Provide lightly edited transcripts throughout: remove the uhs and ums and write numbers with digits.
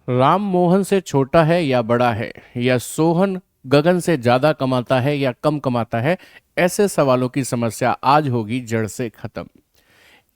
राम मोहन से छोटा है या बड़ा है, या सोहन गगन से ज्यादा कमाता है या कम कमाता है। ऐसे सवालों की समस्या आज होगी जड़ से खत्म।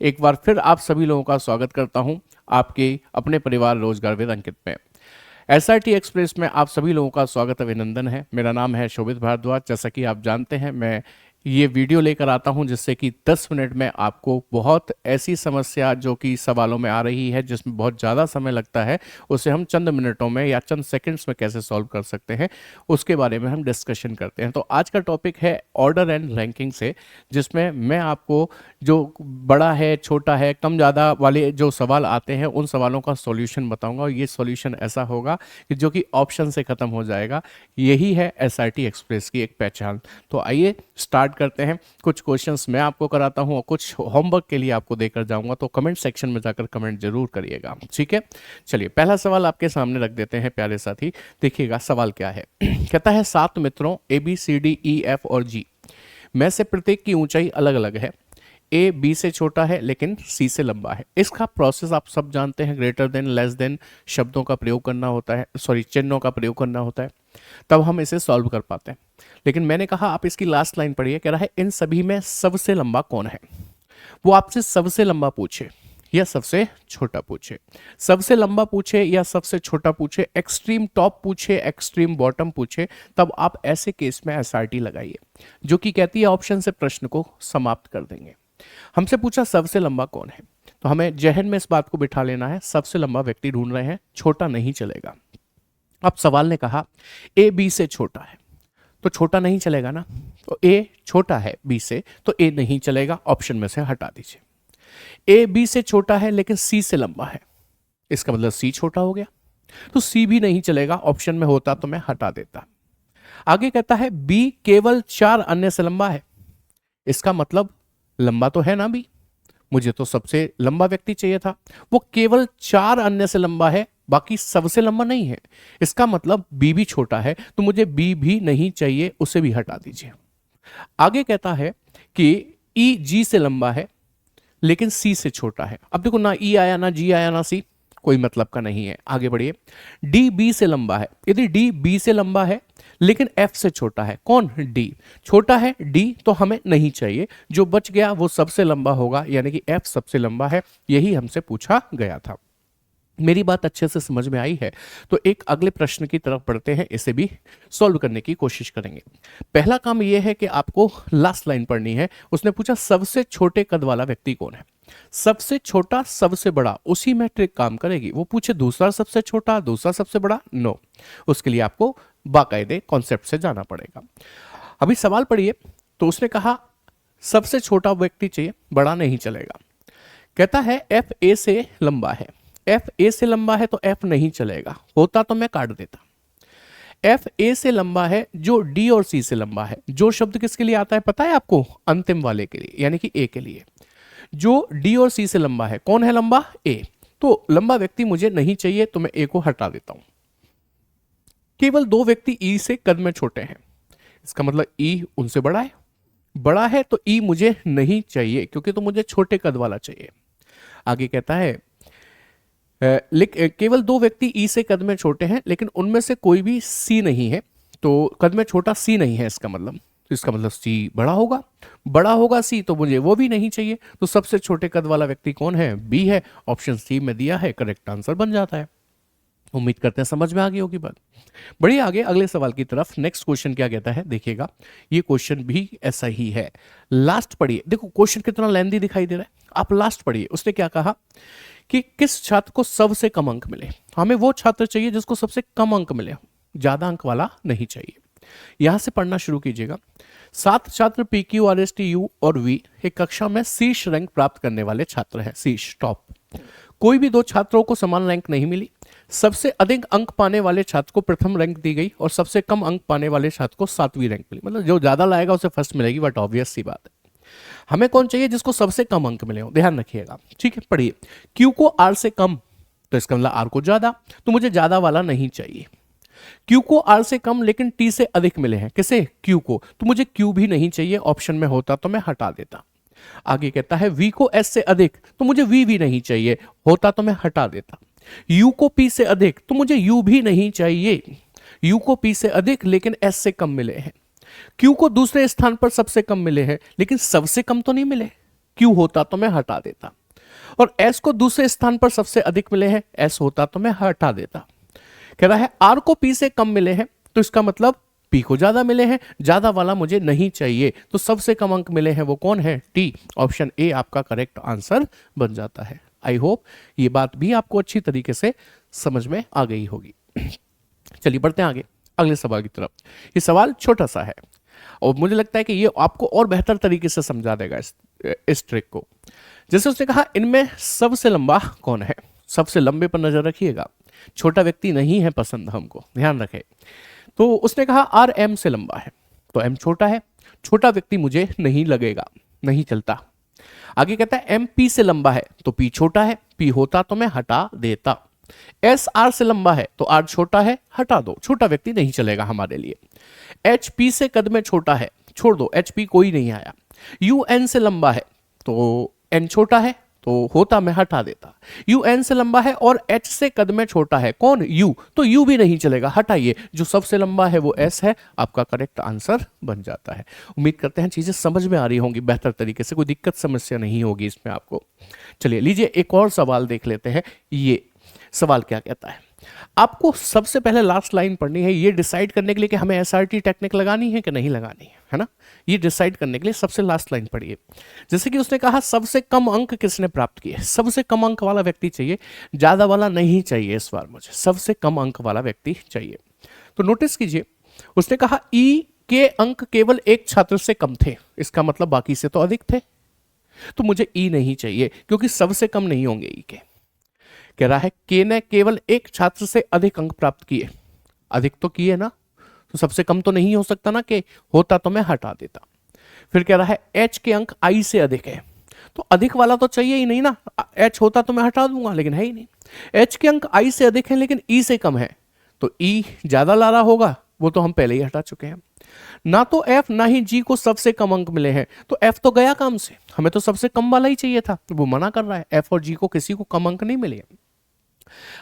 एक बार फिर आप सभी लोगों का स्वागत करता हूं आपके अपने परिवार रोजगार विद अंकित में। एसआरटी एक्सप्रेस में आप सभी लोगों का स्वागत अभिनंदन है। मेरा नाम है शोभित भारद्वाज। जैसा कि आप जानते हैं, मैं ये वीडियो लेकर आता हूं जिससे कि 10 मिनट में आपको बहुत ऐसी समस्या जो कि सवालों में आ रही है जिसमें बहुत ज़्यादा समय लगता है, उसे हम चंद मिनटों में या चंद सेकंड्स में कैसे सॉल्व कर सकते हैं उसके बारे में हम डिस्कशन करते हैं। तो आज का टॉपिक है ऑर्डर एंड रैंकिंग से, जिसमें मैं आपको जो बड़ा है, छोटा है, कम ज़्यादा वाले जो सवाल आते हैं उन सवालों का सॉल्यूशन बताऊंगा। और ये सॉल्यूशन ऐसा होगा कि जो कि ऑप्शन से ख़त्म हो जाएगा। यही है एसआरटी एक्सप्रेस की एक पहचान। तो आइए स्टार्ट करते हैं। कुछ क्वेश्चंस मैं आपको कराता हूं और कुछ होमवर्क के लिए आपको देकर जाऊंगा, तो कमेंट सेक्शन में जाकर कमेंट जरूर करिएगा, ठीक है। चलिए पहला सवाल आपके सामने रख देते हैं प्यारे साथी। देखिएगा सवाल क्या है। कहता है 7 मित्रों ABCDEF और G में से प्रत्येक की ऊंचाई अलग अलग है। ए बी से छोटा है लेकिन सी से लंबा है। इसका प्रोसेस आप सब जानते हैं, ग्रेटर देन, लेस देन शब्दों का प्रयोग करना होता है, सॉरी चिन्हों का प्रयोग करना होता है, तब हम इसे सॉल्व कर पाते हैं। लेकिन मैंने कहा आप इसकी लास्ट लाइन पढ़िए। कह रहा है इन सभी में सबसे लंबा कौन है। वो आपसे सबसे लंबा पूछे या सबसे छोटा पूछे, सबसे लंबा पूछे या सबसे छोटा पूछे, एक्सट्रीम टॉप पूछे, एक्सट्रीम बॉटम पूछे, तब आप ऐसे केस में एसआरटी लगाइए, जो कि कहती है ऑप्शन से प्रश्न को समाप्त कर देंगे। हमसे पूछा सबसे लंबा कौन है, तो हमें जहन में इस बात को बिठा लेना है, सबसे लंबा व्यक्ति ढूंढ रहे हैं, छोटा नहीं चलेगा। अब सवाल ने कहा ए बी से छोटा है, तो छोटा नहीं चलेगा ना। तो ए छोटा है बी से, तो ए नहीं चलेगा, ऑप्शन में से हटा दीजिए। ए बी से छोटा है लेकिन सी से लंबा है, इसका मतलब सी छोटा हो गया, तो सी भी नहीं चलेगा, ऑप्शन में होता तो मैं हटा देता। आगे कहता है बी केवल 4 अन्य से लंबा है, इसका मतलब लंबा तो है ना बी, मुझे तो सबसे लंबा व्यक्ति चाहिए था। वो केवल 4 अन्य से लंबा है, बाकी सबसे लंबा नहीं है, इसका मतलब बी भी छोटा है, तो मुझे बी भी नहीं चाहिए, उसे भी हटा दीजिए। आगे कहता है कि ई जी से लंबा है लेकिन सी से छोटा है। अब देखो ना ई आया ना जी आया ना सी, कोई मतलब का नहीं है। आगे बढ़िए। डी बी से लंबा है, यदि डी बी से लंबा है लेकिन एफ से छोटा है, कौन डी छोटा है, डी तो हमें नहीं चाहिए, जो बच गया वो सबसे लंबा होगा, यानी कि एफ सबसे लंबा है, यही हमसे पूछा गया था। मेरी बात अच्छे से समझ में आई है, तो एक अगले प्रश्न की तरफ बढ़ते हैं, इसे भी सॉल्व करने की कोशिश करेंगे। पहला काम यह है कि आपको लास्ट लाइन पढ़नी है। उसने पूछा सबसे छोटे कद वाला व्यक्ति कौन है। सबसे छोटा सबसे बड़ा, उसी में ट्रिक काम करेगी। वो पूछे दूसरा सबसे छोटा दूसरा सबसे बड़ा, नो, उसके लिए आपको बाकायदे कॉन्सेप्ट से जाना पड़ेगा। अभी सवाल पढ़िए। तो उसने कहा सबसे छोटा व्यक्ति चाहिए, बड़ा नहीं चलेगा। कहता है एफ ए से लंबा है, एफ ए से लंबा है तो एफ नहीं चलेगा, होता तो मैं काट देता। एफ ए से लंबा है, जो डी और सी से लंबा है, जो शब्द किसके लिए आता है पता है आपको, अंतिम वाले के लिए, यानी कि ए के लिए। जो डी और सी से लंबा है, कौन है लंबा, ए, तो लंबा व्यक्ति मुझे नहीं चाहिए, तो मैं ए को हटा देता हूं। केवल 2 व्यक्ति ई से कद में छोटे हैं, इसका मतलब ई उनसे बड़ा है तो ई मुझे नहीं चाहिए, क्योंकि तो मुझे छोटे कद वाला चाहिए। आगे कहता है केवल 2 व्यक्ति ई से कद में छोटे हैं लेकिन उनमें से कोई भी सी नहीं है, तो कद में छोटा सी नहीं है, इसका मतलब, तो इसका मतलब सी बड़ा होगा सी, तो मुझे वो भी नहीं चाहिए। तो सबसे छोटे कद वाला व्यक्ति कौन है, बी है, ऑप्शन सी में दिया है, करेक्ट आंसर बन जाता है। उम्मीद करते हैं समझ में आ गई होगी बात। बढ़िए आगे अगले सवाल की तरफ। नेक्स्ट क्वेश्चन क्या कहता है, देखिएगा ये क्वेश्चन भी ऐसा ही है। लास्ट पढ़िए, देखो क्वेश्चन कितना लेंदी दिखाई दे रहा है, आप लास्ट पढ़िए। उसने क्या कहा कि किस छात्र को सबसे कम अंक मिले। हमें वो छात्र चाहिए जिसको सबसे कम अंक मिले, ज्यादा अंक वाला नहीं चाहिए। यहां से पढ़ना शुरू कीजिएगा। 7 छात्र PQ RST U और V एक कक्षा में शीर्ष रैंक प्राप्त करने वाले छात्र हैं, शीर्ष टॉप। कोई भी 2 छात्रों को समान रैंक नहीं मिली। सबसे अधिक अंक पाने वाले छात्र को प्रथम रैंक दी गई और सबसे कम अंक पाने वाले छात्र को 7वीं रैंक मिली। मतलब जो ज्यादा लाएगा उसे फर्स्ट मिलेगी, बट ऑब्वियस सी बात है। हमें कौन चाहिए, जिसको सबसे कम अंक मिले हो, ध्यान रखिएगा, ठीक है। पढ़िए, Q को R से कम, तो इसका मतलब R को ज्यादा, तो मुझे ज्यादा वाला नहीं चाहिए। Q को R से कम लेकिन T से अधिक मिले हैं, किसे, Q को, तो मुझे Q भी नहीं चाहिए, ऑप्शन में होता तो मैं हटा देता। आगे कहता है V को S से अधिक, तो मुझे V भी नहीं चाहिए, होता तो मैं हटा देता। यू को पी से अधिक, तो मुझे यू भी नहीं चाहिए। यू को पी से अधिक लेकिन एस से कम मिले हैं। क्यू को दूसरे स्थान पर सबसे कम मिले हैं लेकिन सबसे कम तो नहीं मिले। क्यू होता तो मैं हटा देता। और एस को दूसरे स्थान पर सबसे अधिक मिले हैं, एस होता तो मैं हटा देता। कह रहा है आर को पी से कम मिले हैं, तो इसका मतलब पी को ज्यादा मिले हैं, ज्यादा वाला मुझे नहीं चाहिए, तो सबसे कम अंक मिले हैं वो कौन है, टी। ऑप्शन ए आपका करेक्ट आंसर बन जाता है। आई होप ये बात भी आपको अच्छी तरीके से समझ में आ गई होगी। चलिए बढ़ते हैं आगे अगले सवाल की तरफ। ये सवाल छोटा सा है और मुझे लगता है कि ये आपको और बेहतर तरीके से समझा देगा इस ट्रिक को। जैसे उसने कहा इनमें सबसे लंबा कौन है, सबसे लंबे पर नजर रखिएगा, छोटा व्यक्ति नहीं है पसंद हमको, ध्यान रखें। तो उसने कहा आर एम से लंबा है, तो एम छोटा है, छोटा व्यक्ति मुझे नहीं लगेगा, नहीं चलता। आगे कहता है एम पी से लंबा है, तो पी छोटा है, पी होता तो मैं हटा देता। एस आर से लंबा है, तो आर छोटा है, हटा दो, छोटा व्यक्ति नहीं चलेगा हमारे लिए। एच पी से कद में छोटा है, छोड़ दो, एच पी कोई नहीं आया। यू एन से लंबा है, तो एन छोटा है, तो होता मैं हटा देता। यू एन से लंबा है और एच से कद में छोटा है कौन, यू, तो यू भी नहीं चलेगा, हटाइए। जो सबसे लंबा है वो एस है, आपका करेक्ट आंसर बन जाता है। उम्मीद करते हैं चीजें समझ में आ रही होंगी बेहतर तरीके से, कोई दिक्कत समस्या नहीं होगी इसमें आपको। चलिए लीजिए एक और सवाल देख लेते हैं। ये सवाल क्या कहता है, आपको सबसे पहले लास्ट लाइन पढ़नी है ये डिसाइड करने के लिए कि हमें एसआरटी टेक्निक लगानी है कि नहीं लगानी है ना। ये डिसाइड करने के लिए सबसे लास्ट लाइन पढ़िए। जैसे कि उसने कहा सबसे कम अंक किसने प्राप्त किए, सबसे कम अंक वाला व्यक्ति चाहिए, ज्यादा वाला नहीं चाहिए इस बार मुझे, सबसे कम अंक वाला व्यक्ति चाहिए। तो नोटिस कीजिए उसने कहा ई के अंक केवल एक छात्र से कम थे, इसका मतलब बाकी से तो अधिक थे, तो मुझे ई नहीं चाहिए क्योंकि सबसे कम नहीं होंगे ई के। कह रहा है के ने केवल एक छात्र से अधिक अंक प्राप्त किए, अधिक तो किए ना, तो सबसे कम तो नहीं हो सकता ना, कि होता तो मैं हटा देता। फिर कह रहा है एच के अंक आई से अधिक है, तो अधिक वाला तो चाहिए ही नहीं ना, एच होता तो मैं हटा दूंगा लेकिन है ही नहीं। एच के अंक आई से अधिक है लेकिन ई से कम है, तो ई ज्यादा ला रहा होगा, वो तो हम पहले ही हटा चुके हैं। ना तो एफ ना ही जी को सबसे कम अंक मिले हैं, तो एफ तो गया काम से, हमें तो सबसे कम वाला ही चाहिए था, वो मना कर रहा है, एफ और जी को किसी को कम अंक नहीं मिले।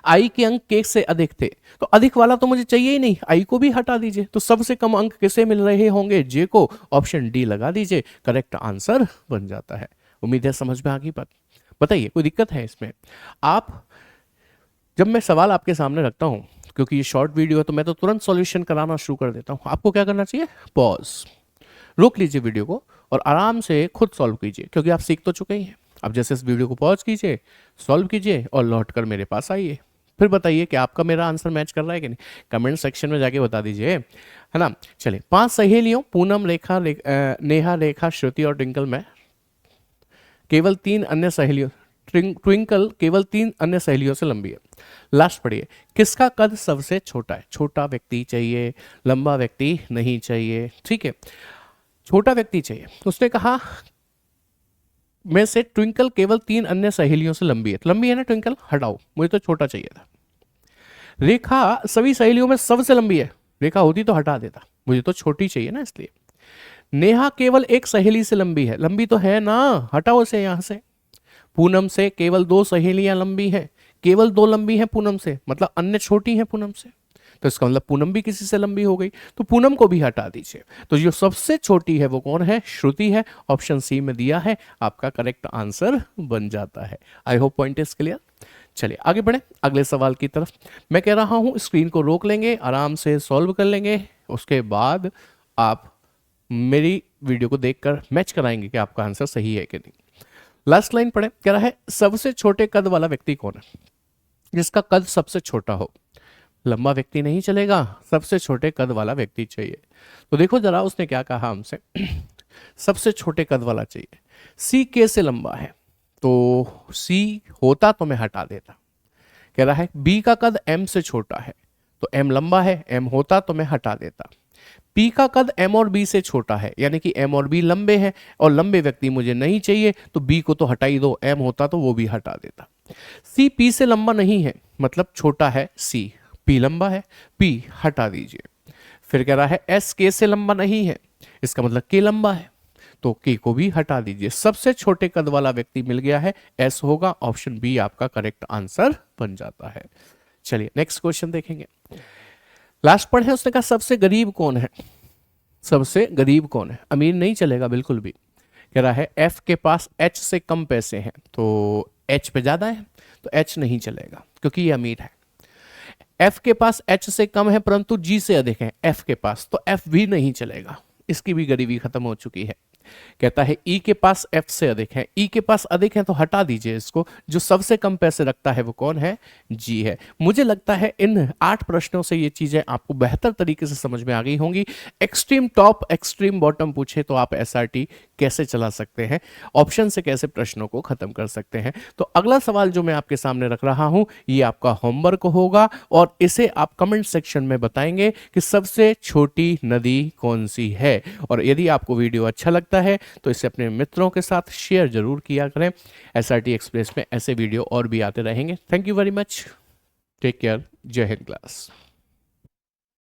आई के अंक के से अधिक थे, तो अधिक वाला तो मुझे चाहिए ही नहीं, आई को भी हटा दीजिए, तो सबसे कम अंक किसे मिल रहे होंगे, जे को, ऑप्शन डी लगा दीजिए, करेक्ट आंसर बन जाता है। उम्मीद है समझ में आ गई बात। बताइए कोई दिक्कत है इसमें। आप जब मैं सवाल आपके सामने रखता हूं, क्योंकि ये शॉर्ट वीडियो है तो मैं तो तुरंत सॉल्यूशन कराना शुरू कर देता हूं, आपको क्या करना चाहिए, पॉज, रोक लीजिए वीडियो को और आराम से खुद सॉल्व कीजिए, क्योंकि आप सीख तो चुके ही हैं। अब जैसे इस वीडियो को पॉज कीजिए, सॉल्व कीजिए और लौट कर मेरे पास आइए, फिर बताइए कि आपका मेरा आंसर मैच कर रहा है कि नहीं, कमेंट सेक्शन में जाके बता दीजिए, है ना। चलिए 5 सहेलियों पूनम, रेखा, नेहा, रेखा, श्रुति और ट्विंकल में केवल 3 अन्य सहेलियों, ट्विंकल केवल 3 अन्य सहेलियों से लंबी है। लास्ट पढ़िए, किसका कद सबसे छोटा है, छोटा व्यक्ति चाहिए, लंबा व्यक्ति नहीं चाहिए, ठीक है, छोटा व्यक्ति चाहिए। उसने कहा में से ट्विंकल केवल 3 अन्य सहेलियों से लंबी है, तो लंबी है ना ट्विंकल, हटाओ, मुझे तो छोटा चाहिए था। रेखा सभी सहेलियों में सबसे लंबी है, रेखा होती तो हटा देता, मुझे तो छोटी चाहिए ना इसलिए। नेहा केवल एक सहेली से लंबी है, लंबी तो है ना, हटाओ इसे यहां से। पूनम से केवल 2 सहेलियां लंबी हैं, केवल 2 लंबी हैं पूनम से, मतलब अन्य छोटी हैं पूनम से, तो इसका मतलब पूनम भी किसी से लंबी हो गई, तो पूनम को भी हटा दीजिए। तो जो सबसे छोटी है वो कौन है, श्रुति है, ऑप्शन सी में दिया है, आपका करेक्ट आंसर बन जाता है। I hope point is clear. चलिए आगे बढ़े अगले सवाल की तरफ। मैं कह रहा हूं स्क्रीन को रोक लेंगे, आराम से सॉल्व कर लेंगे, उसके बाद आप मेरी वीडियो को देखकर मैच कराएंगे कि आपका आंसर सही है कि नहीं। लास्ट लाइन पढ़े, कह रहा है सबसे छोटे कद वाला व्यक्ति कौन है, जिसका कद सबसे छोटा हो, लंबा व्यक्ति नहीं चलेगा, सबसे छोटे कद वाला व्यक्ति चाहिए। तो देखो जरा उसने क्या कहा हमसे, सबसे छोटे कद वाला चाहिए, सी के से लंबा है, तो सी होता तो मैं हटा देता। कह रहा है बी का कद एम से छोटा है, तो एम लंबा है, एम होता तो मैं हटा देता। पी का कद एम और बी से छोटा है, यानी कि एम और बी लंबे हैं और लंबे व्यक्ति मुझे नहीं चाहिए, तो बी को तो हटा ही दो, एम होता तो वो भी हटा देता। सी पी से लंबा नहीं है, मतलब छोटा है सी, पी लंबा है, पी हटा दीजिए। फिर कह रहा है एस के से लंबा नहीं है, इसका मतलब के लंबा है, तो के को भी हटा दीजिए। सबसे छोटे कद वाला व्यक्ति मिल गया है, एस होगा, ऑप्शन बी आपका करेक्ट आंसर बन जाता है। चलिए नेक्स्ट क्वेश्चन देखेंगे। लास्ट पढ़े, उसने कहा सबसे गरीब कौन है? सबसे गरीब कौन है? अमीर नहीं चलेगा बिल्कुल भी। कह रहा है एफ के पास एच से कम पैसे हैं, तो एच पे ज्यादा है तो एच नहीं चलेगा क्योंकि ये अमीर है। एफ के पास एच से कम है परंतु जी से अधिक है एफ के पास, तो एफ भी नहीं चलेगा, इसकी भी गरीबी खत्म हो चुकी है। कहता है ई के पास एफ से अधिक है, ई के पास अधिक है तो हटा दीजिए इसको, जो सबसे कम पैसे रखता है वो कौन है? जी है। मुझे लगता है इन 8 प्रश्नों से ये चीजें आपको बेहतर तरीके से समझ में आ गई होंगी। एक्सट्रीम टॉप एक्सट्रीम बॉटम पूछे तो आप एसआरटी कैसे चला सकते हैं, ऑप्शन से कैसे प्रश्नों को खत्म कर सकते हैं। तो अगला सवाल जो मैं आपके सामने रख रहा हूं ये आपका होमवर्क होगा और इसे आप कमेंट सेक्शन में बताएंगे कि सबसे छोटी नदी कौन सी है। और यदि आपको वीडियो अच्छा लगता है तो इसे अपने मित्रों के साथ शेयर जरूर किया करें। एसआरटी एक्सप्रेस में ऐसे वीडियो और भी आते रहेंगे। Thank you very much, take care, जय हिंद क्लास।